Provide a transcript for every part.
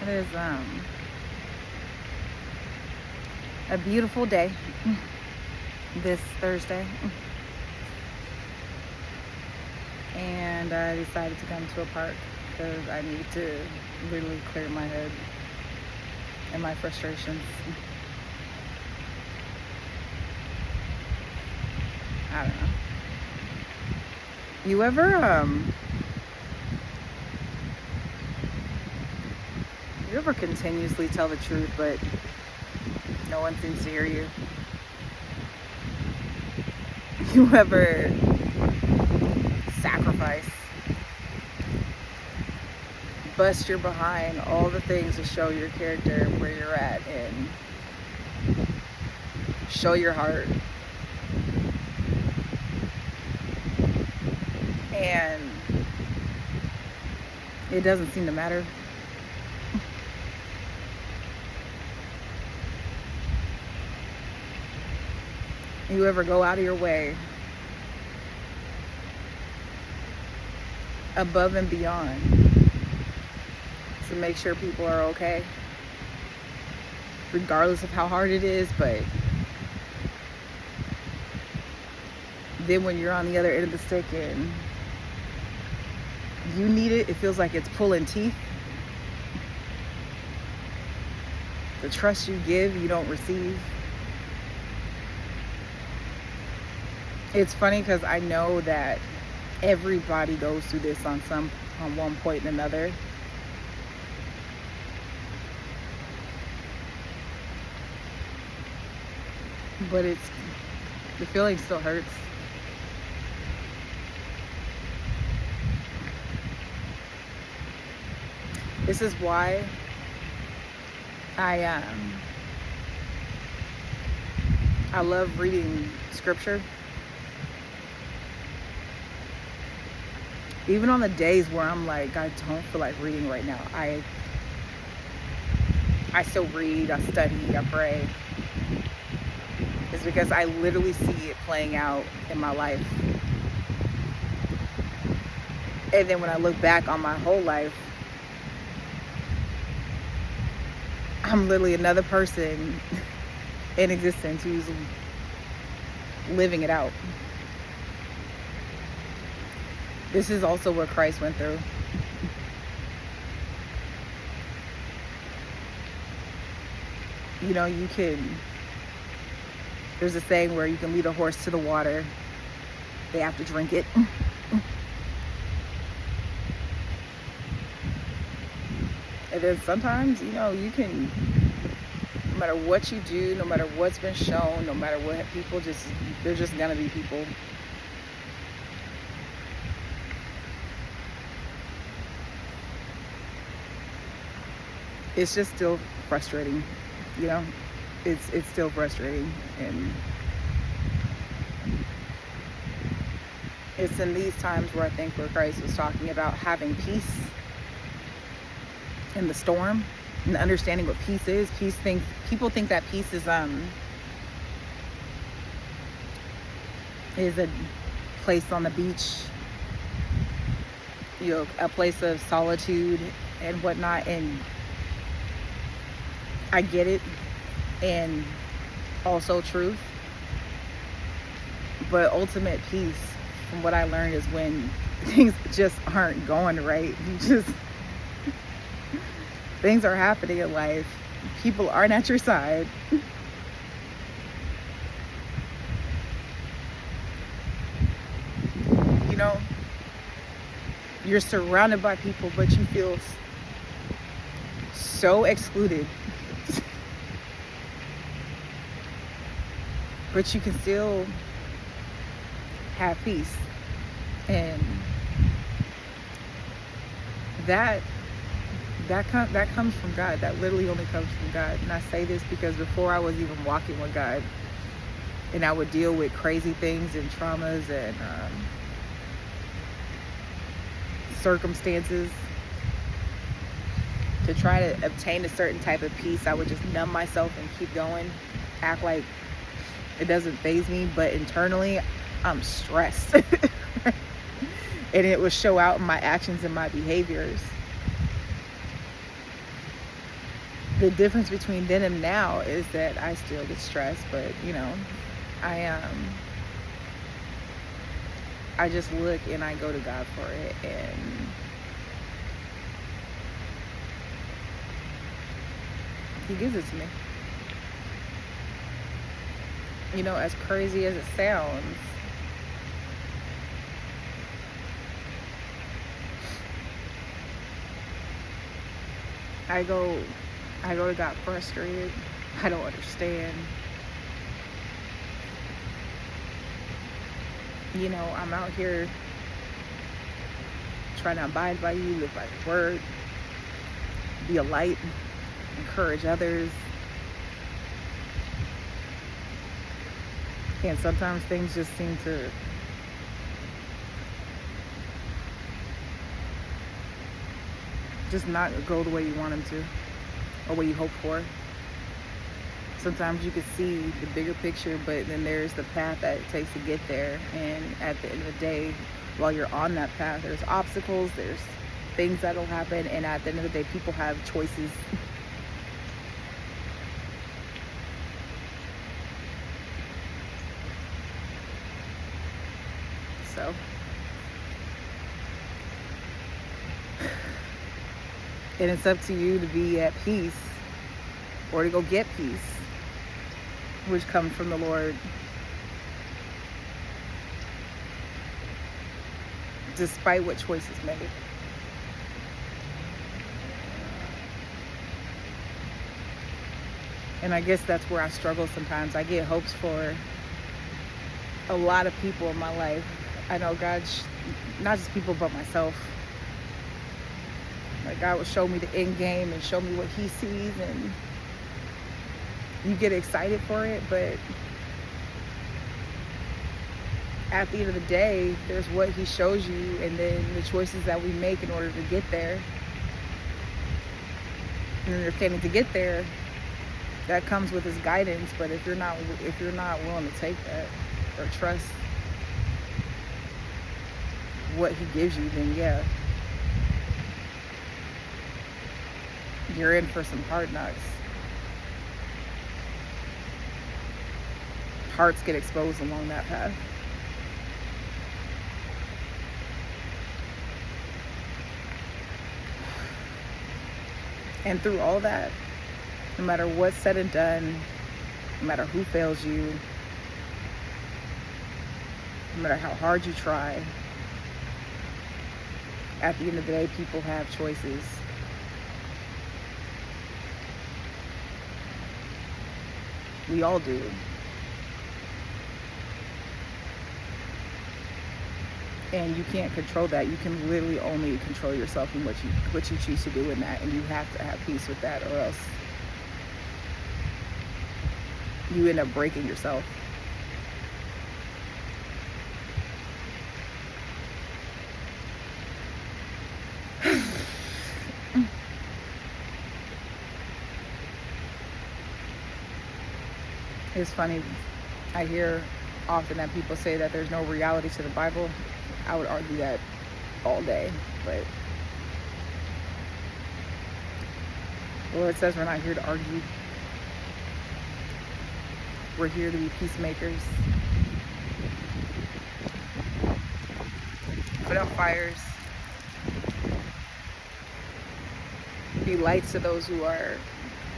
It is a beautiful day this Thursday, and I decided to come to a park because I need to literally clear my head and my frustrations. I don't know. You ever continuously tell the truth, but no one seems to hear you? You ever sacrifice, bust your behind, all the things to show your character where you're at and show your heart, and it doesn't seem to matter? You ever go out of your way, above and beyond, to make sure people are okay, regardless of how hard it is, but then when you're on the other end of the stick and you need it, it feels like it's pulling teeth. The trust you give, you don't receive. It's funny because I know that everybody goes through this on one point or another. But the feeling still hurts. This is why I love reading scripture. Even on the days where I'm like, I don't feel like reading right now, I still read, I study, I pray. It's because I literally see it playing out in my life. And then when I look back on my whole life, I'm literally another person in existence who's living it out. This is also what Christ went through. You know, there's a saying where you can lead a horse to the water, they have to drink it. And then sometimes, you can, no matter what you do, no matter what's been shown, no matter what, they're just gonna be people. It's just still frustrating, it's still frustrating. And it's in these times where I think where Christ was talking about having peace in the storm and understanding what peace is. People think that peace is a place on the beach, a place of solitude and whatnot, and I get it, and also truth. But ultimate peace, from what I learned, is when things just aren't going right. Things are happening in life. People aren't at your side. You're surrounded by people, but you feel so excluded. But you can still have peace. And that comes from God. That literally only comes from God. And I say this because before I was even walking with God, and I would deal with crazy things and traumas and circumstances to try to obtain a certain type of peace, I would just numb myself and keep going, act like it doesn't faze me, but internally I'm stressed. And it would show out in my actions and my behaviors. The difference between then and now is that I still get stressed, but I I just look and I go to God for it, and He gives it to me. As crazy as it sounds, I go to God frustrated. I don't understand. I'm out here trying to abide by you, live by your word, be a light, encourage others. And sometimes things just seem to just not go the way you want them to, or what you hope for. Sometimes you can see the bigger picture, but then there's the path that it takes to get there. And at the end of the day, while you're on that path, there's obstacles, there's things that'll happen, and at the end of the day, people have choices. So, and it's up to you to be at peace, or to go get peace, which comes from the Lord, despite what choice is made. And I guess that's where I struggle sometimes. I get hopes for a lot of people in my life. I know God, not just people, but myself. Like, God will show me the end game and show me what He sees, and you get excited for it, but at the end of the day, there's what He shows you, and then the choices that we make in order to get there. And understanding to get there, that comes with His guidance. But if you're not willing to take that or trust what He gives you, then yeah, you're in for some hard knocks. Hearts get exposed along that path. And through all that, no matter what's said and done, no matter who fails you, no matter how hard you try, at the end of the day, people have choices. We all do. And you can't control that. You can literally only control yourself and what you choose to do in that. And you have to have peace with that, or else you end up breaking yourself. It's funny, I hear often that people say that there's no reality to the Bible. I would argue that all day, but the Lord says we're not here to argue. We're here to be peacemakers. Put out fires. Be lights to those who are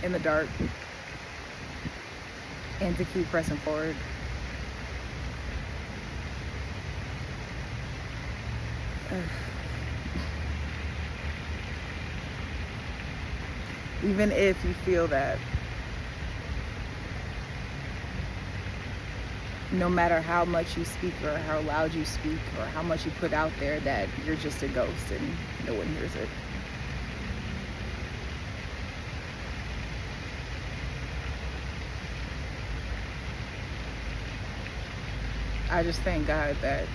in the dark. And to keep pressing forward. Even if you feel that no matter how much you speak or how loud you speak or how much you put out there, that you're just a ghost and no one hears it. I just thank God that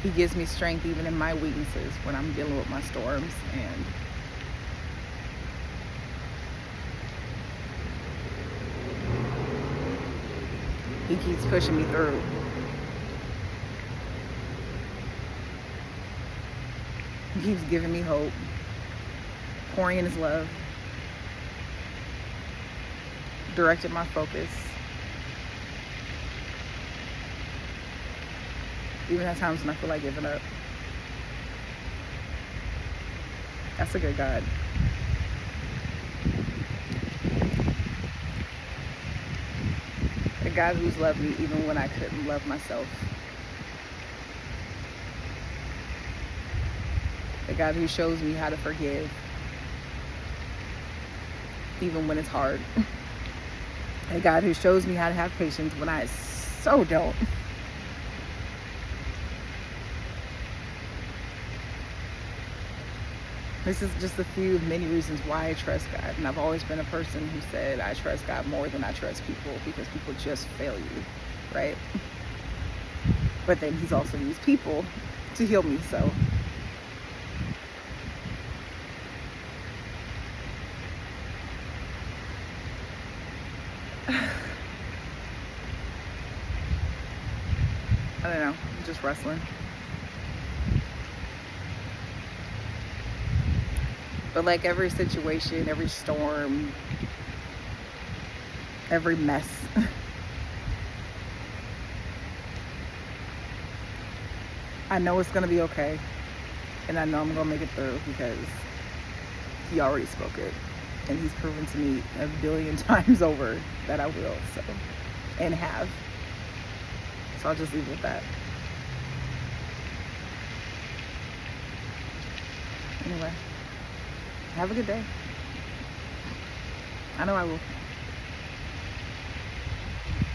He gives me strength even in my weaknesses when I'm dealing with my storms, and He keeps pushing me through. He keeps giving me hope. pouring in his love, directed my focus. Even at times when I feel like giving up. That's a good God. A God who's loved me even when I couldn't love myself. A God who shows me how to forgive even when it's hard. A God who shows me how to have patience when I so don't. This is just a few of many reasons why I trust God. And I've always been a person who said I trust God more than I trust people, because people just fail you, right? But then he's also used people to heal me, so. I don't know, I'm just wrestling. But like every situation, every storm, every mess, I know it's gonna be okay. And I know I'm gonna make it through because he already spoke it. And he's proven to me a billion times over that I will, so, and have. So I'll just leave it with that. Anyway, have a good day. I know I will.